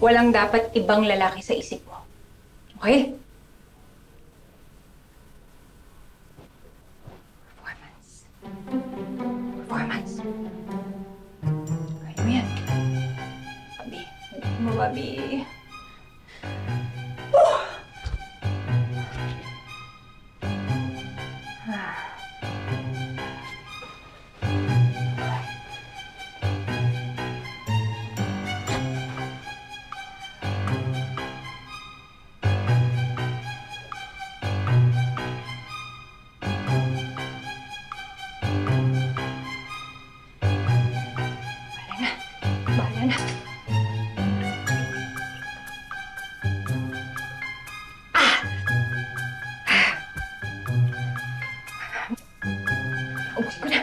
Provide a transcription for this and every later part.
walang dapat ibang lalaki sa isip mo. Okay? Performance. Kaya mo yan. Babi. Hindi mo, Babi. Bahala na. Ubus ko na.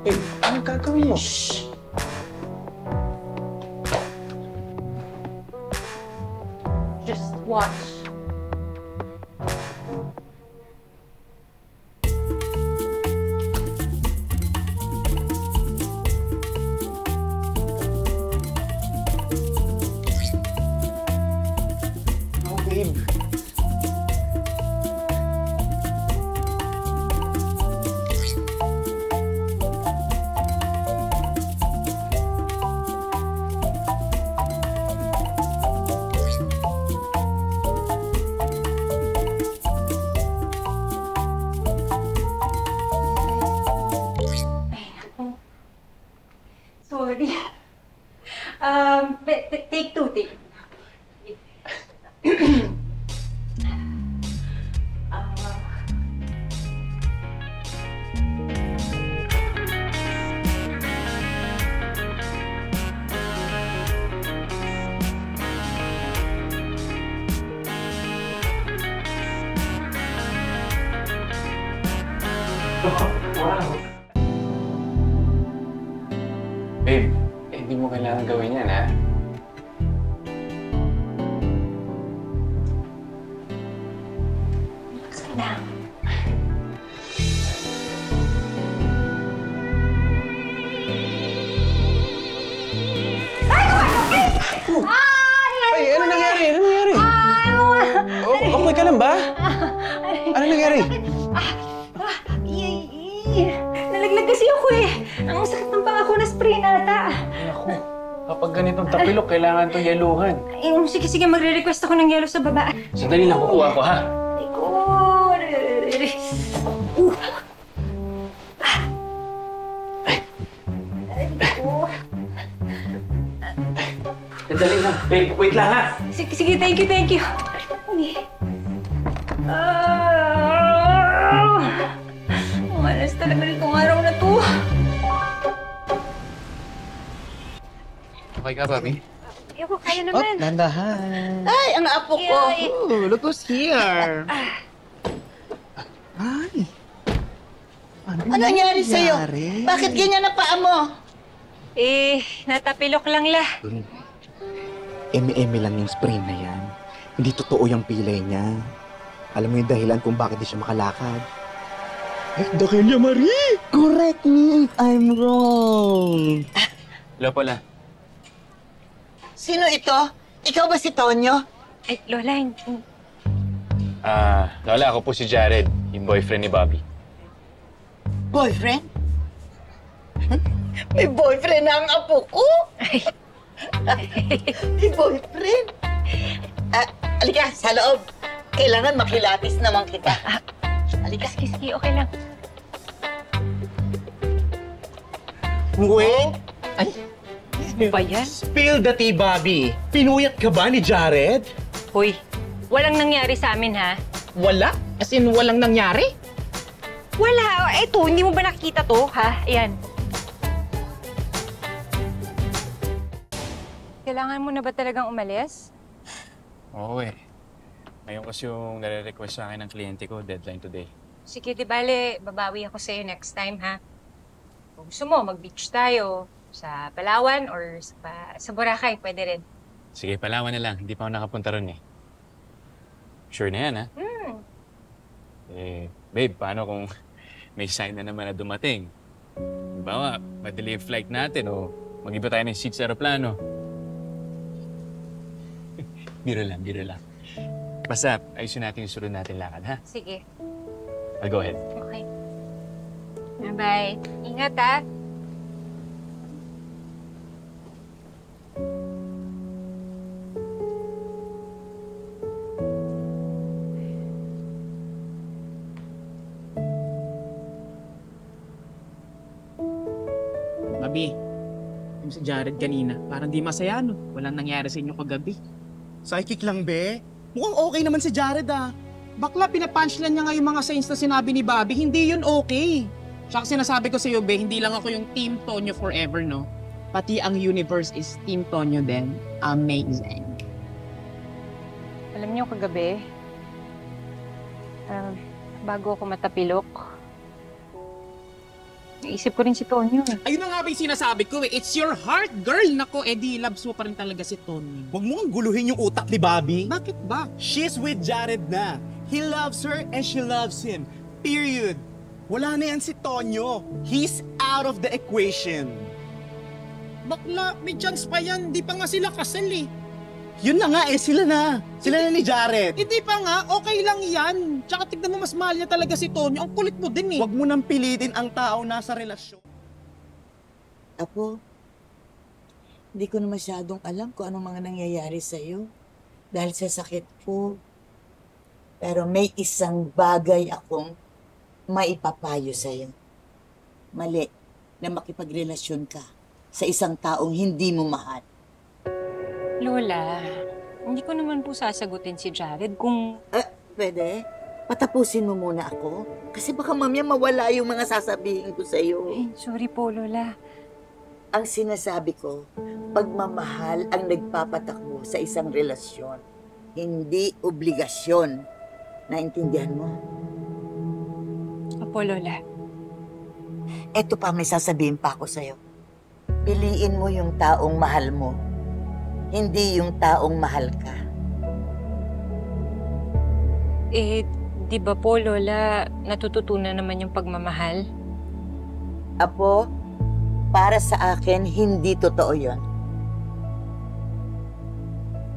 Eh, anong gagawin mo? Shh! Just watch. Oh, babe. Sorry. Take two, take. Wow. Babe, hindi mo kailangan gawin yan, ha? Relax ka lang. Ay, ano nangyari? Ano nangyari? Okay ka lang ba? Ano nangyari? Nalaglag kasi ako eh. Ang sakit ng panga ko na spray na ata. Naku, kapag ganitong tapilok, kailangan itong yaluhan. Sige, magre-request ako ng yelo sa baba. Sandali lang, kukuha ko, ha? Ay ko. Sandali lang. Babe, wait lang, ha? Sige, thank you. Malas talaga nitong araw na to. Okay ka, Bobby? Ayoko, kaya naman. Nandahan. Ay, ang apo ko. Oh, look who's here. Ay. Ano nangyari sa'yo? Bakit ganyan na paa mo? Natapilok lang la. Eme-eme lang yung spray na yan. Hindi totoo yung pilay niya. Alam mo yung dahilan kung bakit di siya makalakad. Ay, dahil niya, Marie! Correct me if I'm wrong. Hello pala. Sino ito? Ikaw ba si Tonyo? Ay, Lola, Lola, ako po si Jared, yung boyfriend ni Bobby. Boyfriend? May boyfriend na ang apo ko? May boyfriend? Halika, sa loob. Kailangan makilatis naman kita. Halika. Sige, okay lang. Wait! Ay! Ano ba yan? Spill the tea, Bobby. Pinuyat ka ba ni Jared? Hoy, walang nangyari sa amin, ha? Wala? As in, walang nangyari? Wala. Eto, hindi mo ba nakikita to, ha? Ayan. Kailangan mo na ba talagang umalis? Oo eh. Ngayon kasi yung nare-request sa akin ng kliyente ko, deadline today. Sige, di bale, babawi ako sa'yo next time, ha? Kung gusto mo, mag-beach tayo sa Palawan or sa Boracay, pwede rin. Sige, Palawan na lang. Hindi pa ako nakapunta ron eh. Sure na yan, ha? Eh, babe, paano kung may sign na naman na dumating? Halimbawa, madali yung flight natin o mag-iba tayo ng seat sa aeroplano. Biro lang, biro lang. Basta, ayusin natin yung sunod natin lakad, ha? Sige. I'll go ahead. Okay. Bye-bye. Ingat, ha? Babi, yung si Jared kanina, parang di masaya, no? Walang nangyari sa inyo kagabi. Psychic lang, be. Mukhang okay naman si Jared, ah. Bakla, pinapunchline niya nga yung mga signs na sinabi ni Bobby, hindi yun okay. Tsaka sinasabi ko sa'yo, be, hindi lang ako yung Team Tonyo forever, no? Pati ang universe is Team Tonyo din. Amazing. Alam niyo kagabi, bago ako matapilok, naisip ko rin si Tonyo. Ayun na nga ba yung sinasabi ko, eh. It's your heart, girl. Nako, edi loves mo pa rin talaga si Tonyo. Huwag mo ang guluhin yung utak ni Bobby. Bakit ba? She's with Jared na. He loves her and she loves him. Period. Wala na yan si Tonyo. He's out of the equation. Bakla, may chance pa yan. Di pa nga sila kasal, eh. Yun na nga eh, sila na. Sila na ni Jared. Hindi pa nga, okay lang yan. Tsaka tignan mo, mas mahal niya talaga si Tonyo. Ang kulit mo din, eh. Huwag mo nang pilitin ang tao nasa relasyon. Apo, hindi ko na masyadong alam kung anong mga nangyayari sa'yo. Dahil sa sakit ko. Pero may isang bagay akong maipapayo sa'yo. Mali na makipagrelasyon ka sa isang taong hindi mo mahal. Lola, hindi ko naman po sasagutin si Jared kung... Pwede? Patapusin mo muna ako. Kasi baka mamaya mawala yung mga sasabihin ko sa'yo. Ay, sorry po, Lola. Ang sinasabi ko, pagmamahal ang nagpapatakbo sa isang relasyon. Hindi obligasyon. Naintindihan mo? Opo, Lola. Eto pa, may sasabihin pa ako sa'yo. Piliin mo yung taong mahal mo. Hindi yung taong mahal ka. Eh, di ba po, Lola, natututunan naman yung pagmamahal? Apo, para sa akin, hindi totoo yon.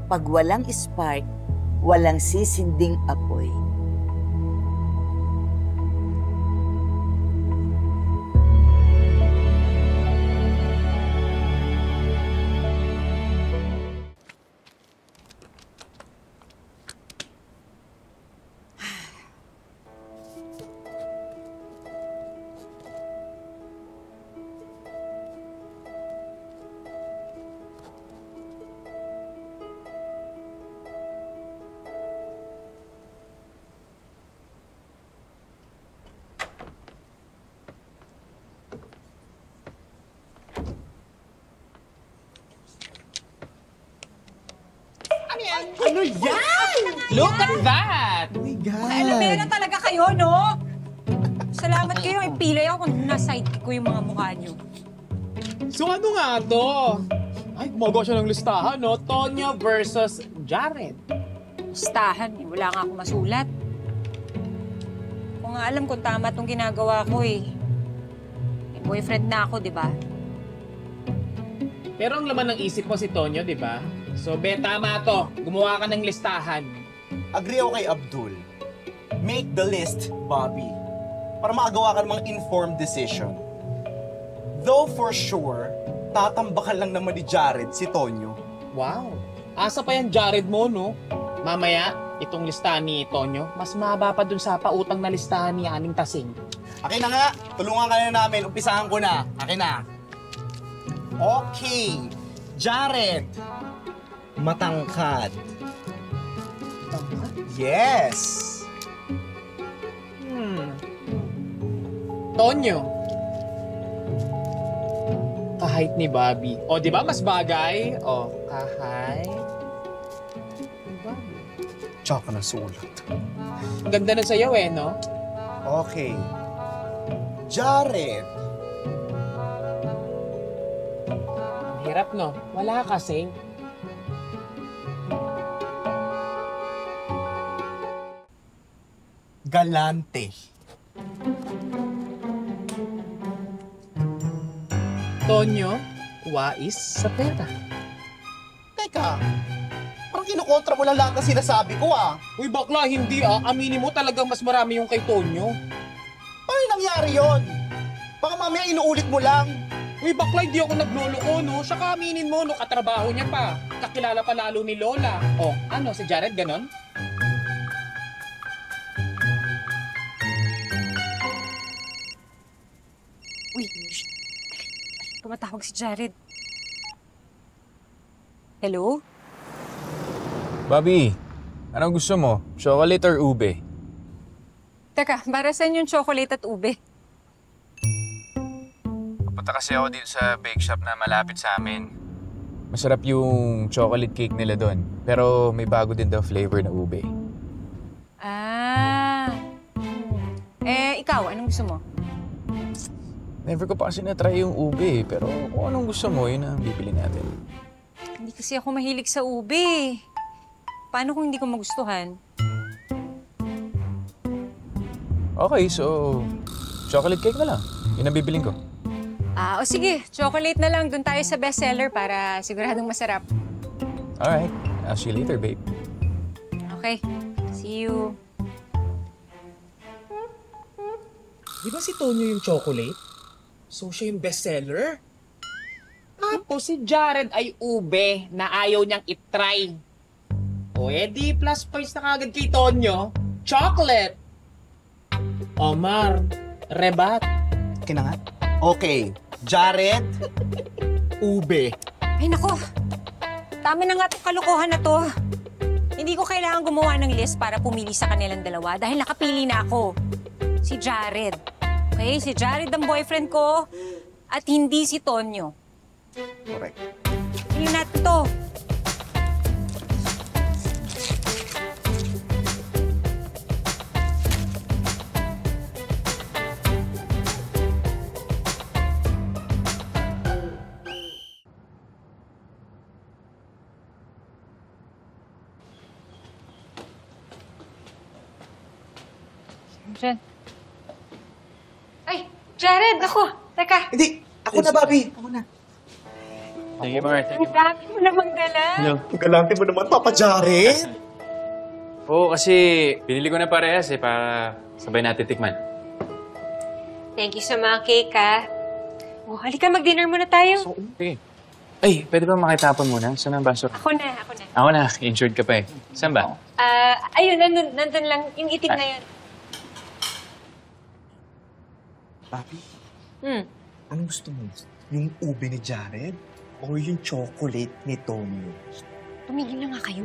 Pag walang spark, walang sisinding apoy. Ano yan? Look at that! Oh my God. Alam na talaga kayo, no? Salamat kayo. Ipilay ako kung na-sidekick ko yung mga mukha niyo. So ano nga to? Ay, gumagawa siya ng listahan, no? Tonyo versus Jared. Listahan, eh. Wala nga ako masulat. Kung nga alam kung tama itong ginagawa ko, eh. May boyfriend na ako, di ba? Pero ang laman ng isip mo si Tonyo, di ba? So, be, tama to. Gumawa ka ng listahan. Agree ako kay Abdul. Make the list, Bobby. Para makagawa ka ng mga informed decision. Though for sure, tatambakan lang naman ni Jared si Tonyo. Wow. Asa pa yan Jared mo, no? Mamaya, itong listahan ni Tonyo, mas mahaba pa dun sa pautang na listahan ni Aning Tasing. Akin na nga, tulungan ka na namin. Umpisahan ko na. Akin na. Okay. Jared. Matangkad. Yes. Tonyo. Kahit ni Bobby. O, di ba mas bagay? O, kahit ni Bobby. Tsaka na sulat. Ang ganda nun sa'yo no? Okay. Jared. Ang hirap, no? Wala kasi. Galante. Tonyo, wais sa pera. Teka, parang kinukontra mo lang lahat ng sinasabi ko ah. Uy, bakla, hindi Aminin mo talagang mas marami yung kay Tonyo. Paano nangyari yon? Baka mamaya inuulit mo lang. Uy, bakla, hindi ako nagloloko, no? Siya aminin mo, no? Katrabaho niya pa. Kakilala pa lalo ni Lola. O, ano, si Jared ganon? Uy, shh. Tumatawag si Jared. Hello? Bobby, anong gusto mo? Chocolate or ube? Teka, para saan yung chocolate at ube? Papunta kasi ako dito sa bake shop na malapit sa amin. Masarap yung chocolate cake nila doon. Pero may bago din daw flavor na ube. Ah. Ikaw, anong gusto mo? Never ko pa kasi na-try yung ube pero kung anong gusto mo, yun ang bibili natin. Hindi kasi ako mahilig sa ube. Paano kung hindi ko magustuhan? Okay, so chocolate cake na lang. Yun ang bibiling ko. O sige, chocolate na lang. Doon tayo sa bestseller para siguradong masarap. Alright, I'll see you later, babe. Okay, see you. Di ba si Tonyo yung chocolate? So, siya yung bestseller? Tapos si Jared ay ube na ayaw niyang itry. O edi, plus points na kagad kay Tonyo. Chocolate! Omar, rebat. Kinangat? Okay. Jared. Ube. Ay nako, tama na nga itong kalokohan na to. Hindi ko kailangan gumawa ng list para pumili sa kanilang dalawa dahil nakapili na ako. Si Jared. Okay, si Jared ang boyfriend ko at hindi si Tonyo. Correct. Pili natin to. Jared. Ay, Jared, ako. Teka. Hindi. Ako na, Bobby. Ako na. Thank you, Mark. Ang dami mo namang dala. Hello. Ang galante mo naman, Papa Jared. Oo, kasi pinili ko na parehas para sabay natin tikman. Thank you sa mga cake, ha. Halika, mag-dinner muna tayo. Sige. Ay, pwede ba makitapon muna? Saan ang baso? Ako na. Ako na, insured ka pa eh. Saan ba? Ayun, nandun lang. Yung itim na yun. Bobby, Anong gusto mo? Yung ube ni Jared? O yung chocolate ni Tonyo? Tumigil na nga kayo.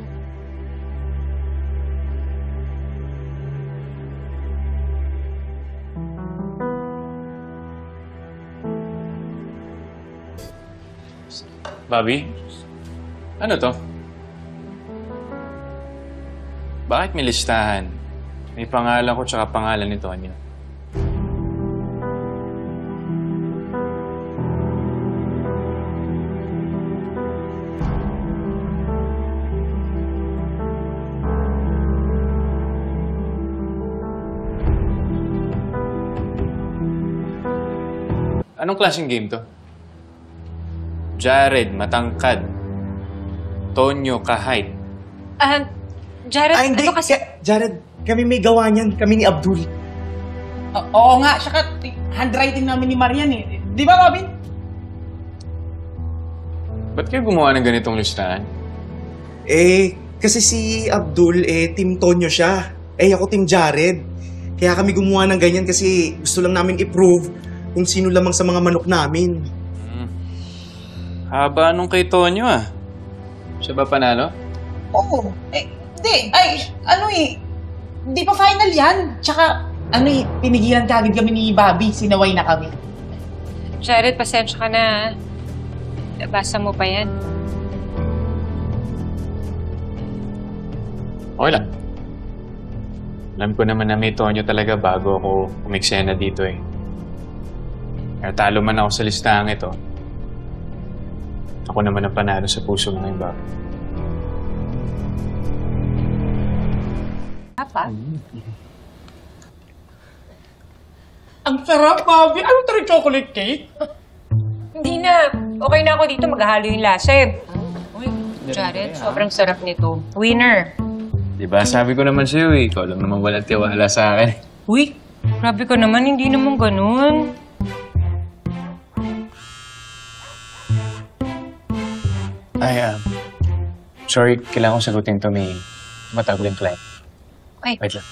Bobby? Ano to? Bakit may listahan? May pangalan ko tsaka pangalan ni Tonyo. Anong klaseng game to? Jared, matangkad. Tonyo, kahit. Jared, hindi. ano kasi... Jared, kami may gawa niyan. Kami ni Abdul. Oo nga, saka handwriting namin ni Marian eh. Di ba, Bobby? Ba't kayo gumawa ng ganitong listahan? Kasi si Abdul, Team Tonyo siya. Ako Team Jared. Kaya kami gumawa ng ganyan kasi gusto lang namin i-prove kung sino lamang sa mga manok namin. Haba nung kay Tonyo ah. Siya ba panalo? Oo. Hindi. Ay, ano eh. Hindi pa final yan. Tsaka, Ano eh, pinigilan kagad kami ni Bobby. Sinaway na kami. Jared, pasensya ka na. Basa mo pa yan. Okay lang. Alam ko naman na may Tonyo talaga bago ako umiksena dito eh. Kaya talo man ako sa listahan ito, ako naman ang panalo sa puso ng iba. Papa? Ang sarap, Bobby. Ano ito rin chocolate cake? Hindi na. Okay na ako dito. Maghahalo yung lasa eh. Uy, Jared, sobrang sarap nito. Winner. Diba, sabi ko naman sa'yo eh, ikaw lang naman walang tiwala sa akin. Uy, grabe ka naman. Hindi naman ganun. Ay, sorry, kailangan kong sagutin to. May matawag yung client. Ay. Wait lang.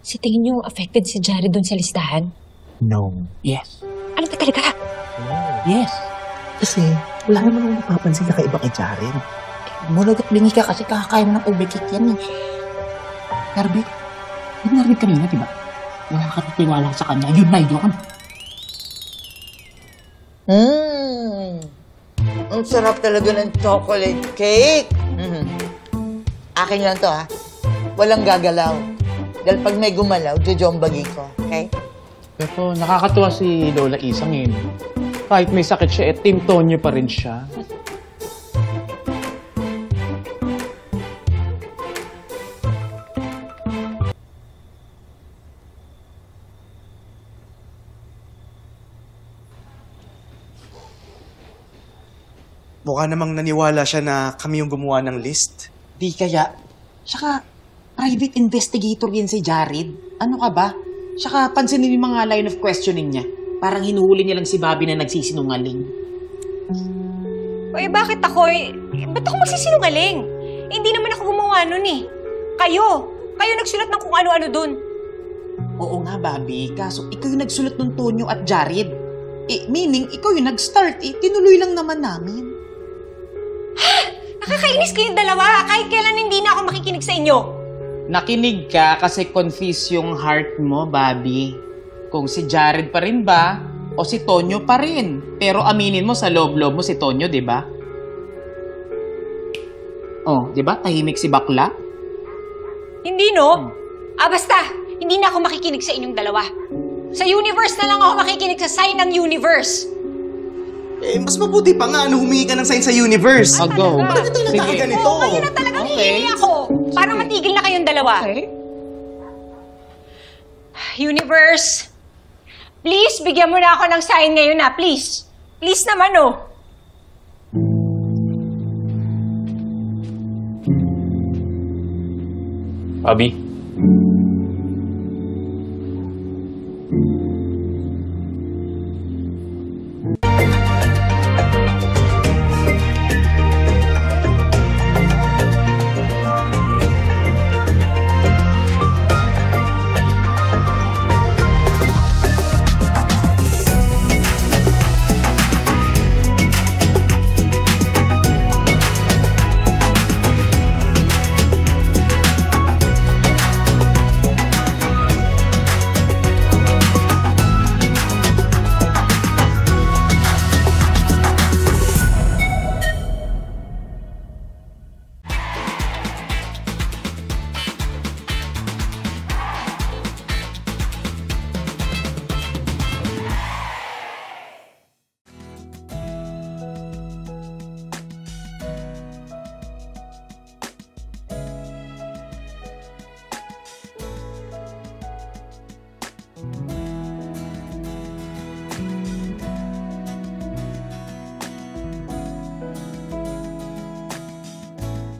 Si tingin niyo affected si Jared dun sa listahan? No. Yes. Ano ba talaga? Yes. Kasi wala naman akong napapansin na kaiba kay Jared. Mulag at bingi ka kasi kakakain mo ng ube cake yan eh. Pero Vic, hindi narinig kanina, diba? Wala ka titiwala sa kanya. Yun na yun. Ang sarap talaga ng chocolate cake. Akin lang to, ha? Walang gagalaw. Dahil pag may gumalaw, jojombagi ko, okay? Pero nakakatuwa si Lola Isang eh. Kahit may sakit siya, Team Tonyo pa rin siya. Mukha namang naniwala siya na kami yung gumawa ng list. Di kaya. Tsaka, private investigator yan si Jared. Ano ka ba? Tsaka, pansinin yung mga line of questioning niya. Parang hinuhuli niya lang si Bobby na nagsisinungaling. Uy, bakit ako? Ba't ako magsisinungaling? Hindi naman ako gumawa nun eh. Kayo! Kayo nagsulat ng kung ano-ano dun. Oo nga, Bobby. Kaso, ikaw yung nagsulat ng Tonyo at Jared. Meaning, ikaw yung nag-start eh. Tinuloy lang naman namin. Nakakainis kayong dalawa. Kahit kailan hindi na ako makikinig sa inyo. Nakinig ka kasi confused yung heart mo, Bobby. Kung si Jared pa rin ba o si Tonyo pa rin. Pero aminin mo sa loob-loob mo si Tonyo, di ba? Oh, di ba? Tahimik si bakla. Hindi, no? Basta. Hindi na ako makikinig sa inyong dalawa. Sa universe na lang ako makikinig sa sign ng universe. Eh, mas mabuti pa nga humingi ka ng sign sa universe. I'll go. Bakit ito nagkakaganito? Oo, kayo na talagang hihingi ako. Para matigil na kayong dalawa. Okay. Universe, please, bigyan mo na ako ng sign ngayon na. Please. Please naman, oh. Bobby,